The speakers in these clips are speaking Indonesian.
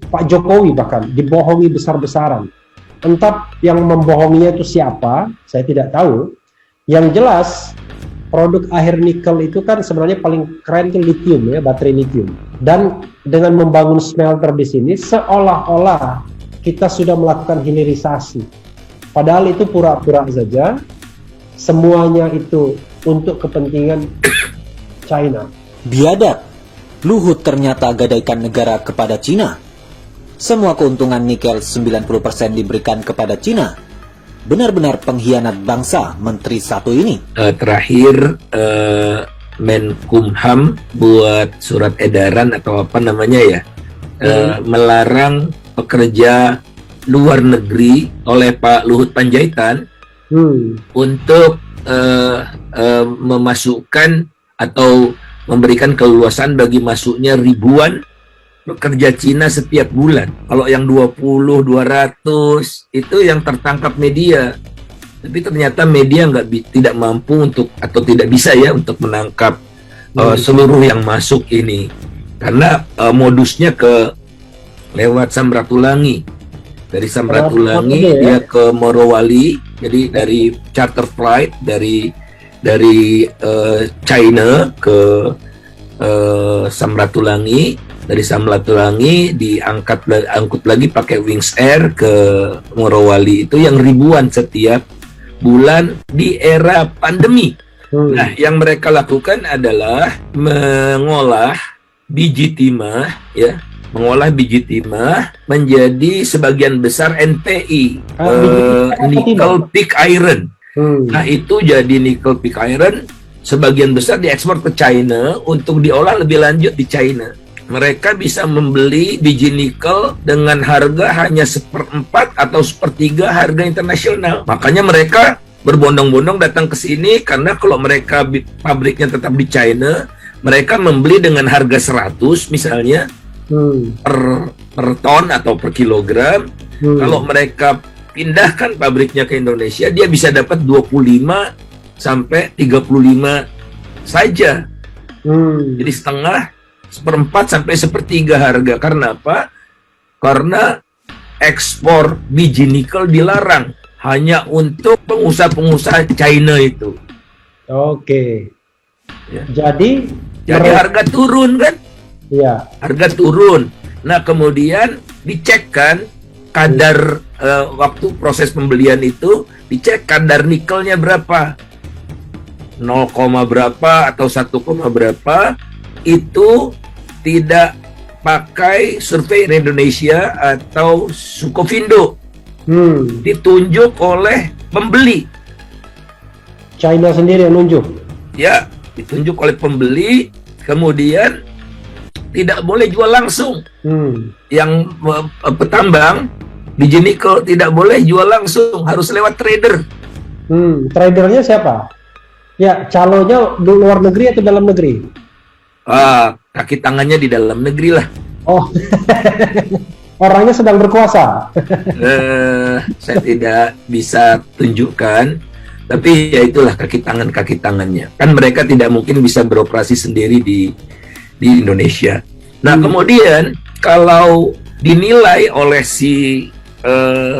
Pak Jokowi bahkan dibohongi besar-besaran. Entah yang membohonginya itu siapa, saya tidak tahu. Yang jelas produk akhir nikel itu kan sebenarnya paling keren itu lithium ya, baterai lithium. Dan dengan membangun smelter di sini seolah-olah kita sudah melakukan hilirisasi. Padahal itu pura-pura saja. Semuanya itu untuk kepentingan China. Biadab, Luhut ternyata gadaikan negara kepada Cina. Semua keuntungan nikel 90% diberikan kepada Cina. Benar-benar pengkhianat bangsa Menteri satu ini. Terakhir Menkumham buat surat edaran atau apa namanya ya, melarang pekerja luar negeri oleh Pak Luhut Panjaitan untuk memasukkan atau memberikan keluasan bagi masuknya ribuan pekerja Cina setiap bulan. Kalau yang 20, 200 itu yang tertangkap media. Tapi ternyata media tidak mampu untuk atau tidak bisa ya untuk menangkap seluruh yang masuk ini. Karena modusnya lewat Samratulangi. Dari Samratulangi dia ke Morowali. Jadi dari charter flight dari China ke Samratulangi. Dari Samratulangi angkut lagi pakai Wings Air ke Morowali. Itu yang ribuan setiap bulan di era pandemi. Nah, yang mereka lakukan adalah mengolah biji timah ya, mengolah biji timah menjadi sebagian besar NPI, nickel pig iron. Nah, itu jadi nickel pig iron sebagian besar diekspor ke China untuk diolah lebih lanjut di China. Mereka bisa membeli biji nikel dengan harga hanya 1/4 atau 1/3 harga internasional. Makanya mereka berbondong-bondong datang ke sini karena kalau mereka pabriknya tetap di China, mereka membeli dengan harga 100 misalnya per ton atau per kilogram. Kalau mereka pindahkan pabriknya ke Indonesia, dia bisa dapat 25 sampai 35 saja. Jadi setengah, 1/4 sampai 1/3 harga. Karena apa? Karena ekspor biji nikel dilarang hanya untuk pengusaha-pengusaha China itu. Oke. Ya. Jadi harga turun kan? Iya. Harga turun. Nah, kemudian dicek kan kadar waktu proses pembelian itu, dicek kadar nikelnya berapa. 0, berapa atau 1, berapa itu tidak pakai survei Indonesia atau Sukovindo, ditunjuk oleh pembeli. China sendiri yang nunjuk. Ya, ditunjuk oleh pembeli, kemudian tidak boleh jual langsung. Yang petambang biji nikel tidak boleh jual langsung, harus lewat trader. Tradernya siapa? Ya, calonnya di luar negeri atau dalam negeri? Kaki tangannya di dalam negeri lah. Oh, orangnya sedang berkuasa. Saya tidak bisa tunjukkan, tapi ya itulah kaki tangannya. Kan mereka tidak mungkin bisa beroperasi sendiri di Indonesia. Nah, kemudian kalau dinilai oleh si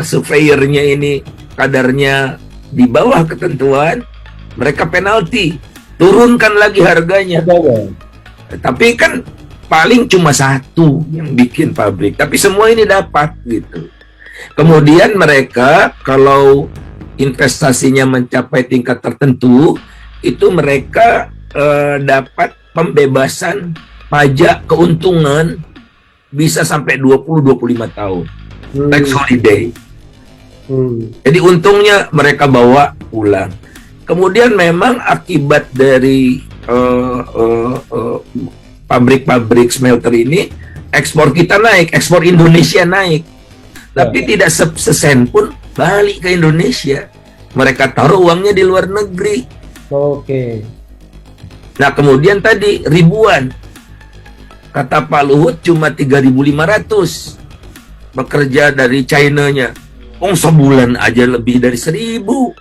surveyornya ini kadarnya di bawah ketentuan, mereka penalti, turunkan lagi harganya. Tapi kan paling cuma satu yang bikin pabrik, tapi semua ini dapat gitu. Kemudian mereka kalau investasinya mencapai tingkat tertentu, itu mereka dapat pembebasan pajak keuntungan bisa sampai 20-25 tahun. Tax holiday. Jadi untungnya mereka bawa pulang. Kemudian memang akibat dari pabrik-pabrik smelter ini, ekspor kita naik, ekspor Indonesia naik, tapi tidak sesen pun balik ke Indonesia. Mereka taruh uangnya di luar negeri. Oke. Nah, kemudian tadi ribuan, kata Pak Luhut cuma 3.500 bekerja dari China-nya. Sebulan aja lebih dari 1.000.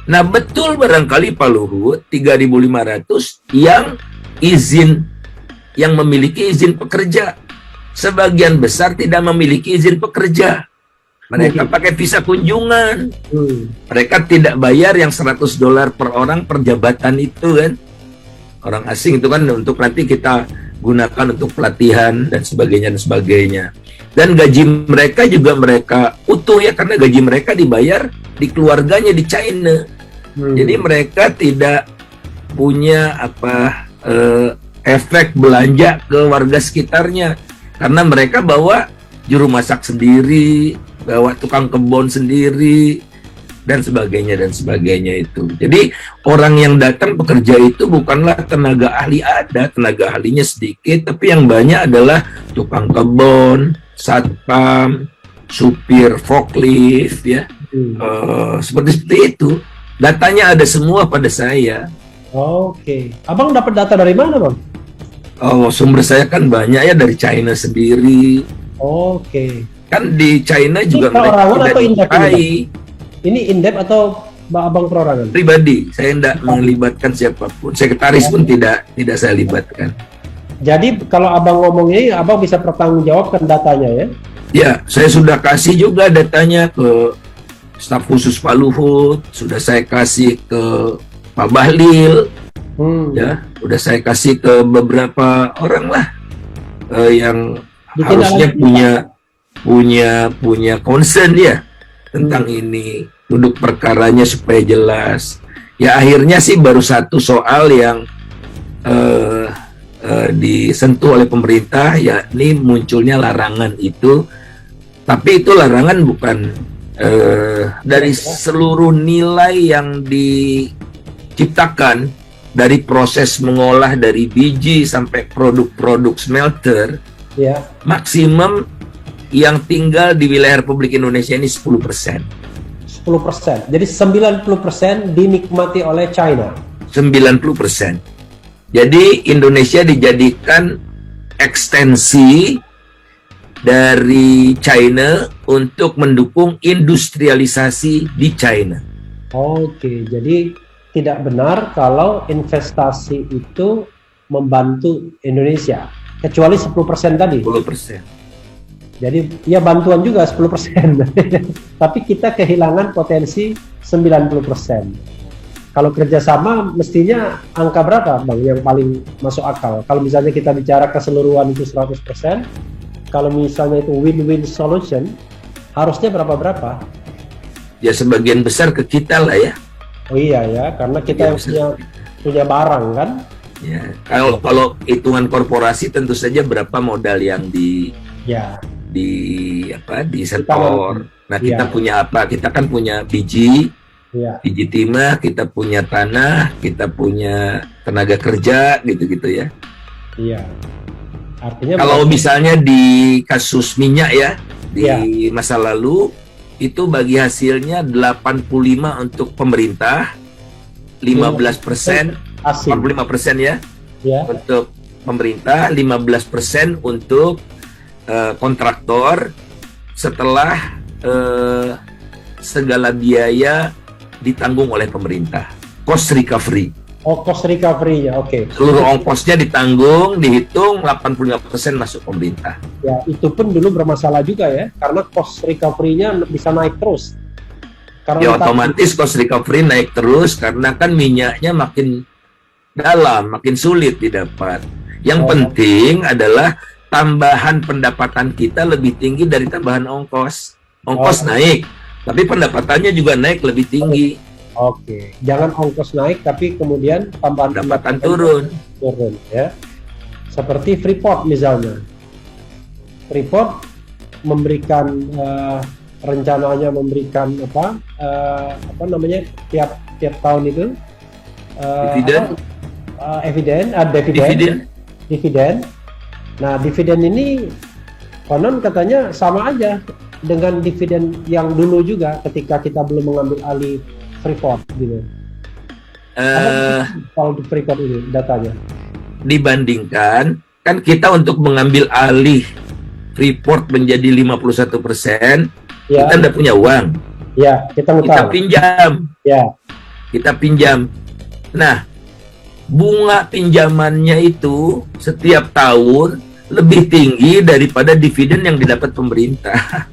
Nah, betul barangkali Pak Luhut 3.500 yang memiliki izin pekerja. sebagian besar tidak memiliki izin pekerja. Mereka pakai visa kunjungan. Mereka tidak bayar yang $100 per orang per jabatan itu kan. Orang asing itu kan untuk nanti kita gunakan untuk pelatihan dan sebagainya dan sebagainya. Dan gaji mereka juga mereka utuh ya, karena gaji mereka dibayar di keluarganya di China. Jadi mereka tidak punya efek belanja ke warga sekitarnya, karena mereka bawa juru masak sendiri, bawa tukang kebun sendiri, dan sebagainya itu. Jadi orang yang datang bekerja itu bukanlah tenaga ahli, ada tenaga ahlinya sedikit, tapi yang banyak adalah tukang kebun, satpam, supir forklift ya, seperti itu. Datanya ada semua pada saya. Oke. Abang dapat data dari mana, Bang? Oh, sumber saya kan banyak ya, dari China sendiri. Oke. Kan di China Ini juga mereka perorangan tidak atau indep ini, dipakai. Ini indep atau abang perorangan? Pribadi, saya tidak melibatkan siapapun. Sekretaris pun tidak saya libatkan. Jadi kalau abang ngomongnya ini, abang bisa pertanggungjawabkan datanya ya? Ya, saya sudah kasih juga datanya ke staf khusus Pak Luhut, sudah saya kasih ke Pak Bahlil, ya, sudah saya kasih ke beberapa orang lah yang harusnya punya concern ya tentang ini, duduk perkaranya supaya jelas. Ya akhirnya sih baru satu soal yang disentuh oleh pemerintah, yakni munculnya larangan itu. Tapi itu larangan bukan dari seluruh nilai yang diciptakan, dari proses mengolah dari biji sampai produk-produk smelter, Ya. maksimum yang tinggal di wilayah Republik Indonesia ini 10%. 10%. Jadi 90% dinikmati oleh China. 90%. Jadi Indonesia dijadikan ekstensi dari China untuk mendukung industrialisasi di China. Oke, jadi tidak benar kalau investasi itu membantu Indonesia, kecuali 10% tadi. 10%. Jadi ya bantuan juga 10%. Tapi kita kehilangan potensi 90%. Kalau kerjasama mestinya angka berapa, Bang, yang paling masuk akal? Kalau misalnya kita bicara keseluruhan itu 100%, kalau misalnya itu win-win solution, harusnya berapa-berapa? Ya sebagian besar ke kita lah ya. Oh iya ya, karena kita yang punya barang kan? Ya, kalau hitungan korporasi tentu saja berapa modal yang Ya. disetor. Nah, kita punya apa? Kita kan punya biji timah, kita punya tanah, kita punya tenaga kerja, gitu-gitu ya. Iya. Artinya kalau misalnya di kasus minyak ya, di masa lalu itu bagi hasilnya 85 untuk pemerintah, 15%, 45% ya, untuk pemerintah, 15% untuk kontraktor, setelah segala biaya ditanggung oleh pemerintah. Cost recovery. Oh, cost recovery-nya, oke. Seluruh ongkosnya ditanggung, dihitung, 85% masuk pemerintah. Ya, itu pun dulu bermasalah juga ya, karena cost recovery-nya bisa naik terus. Karena ya otomatis cost recovery naik terus, karena kan minyaknya makin dalam, makin sulit didapat. Yang penting adalah tambahan pendapatan kita lebih tinggi dari tambahan ongkos. Ongkos naik, tapi pendapatannya juga naik lebih tinggi. Oke, jangan ongkos naik, tapi kemudian tambahan pendapatan turun ya. Seperti Freeport misalnya. Freeport memberikan rencananya memberikan tiap tahun itu dividen. Nah, dividen ini konon katanya sama aja dengan dividen yang dulu juga ketika kita belum mengambil alih Freeport gitu. Kalau di Freeport ini datanya dibandingkan, kan kita untuk mengambil alih Freeport menjadi 51%, kita tidak punya uang. Ya, kita pinjam. Ya. Kita pinjam. Nah, bunga pinjamannya itu setiap tahun lebih tinggi daripada dividen yang didapat pemerintah.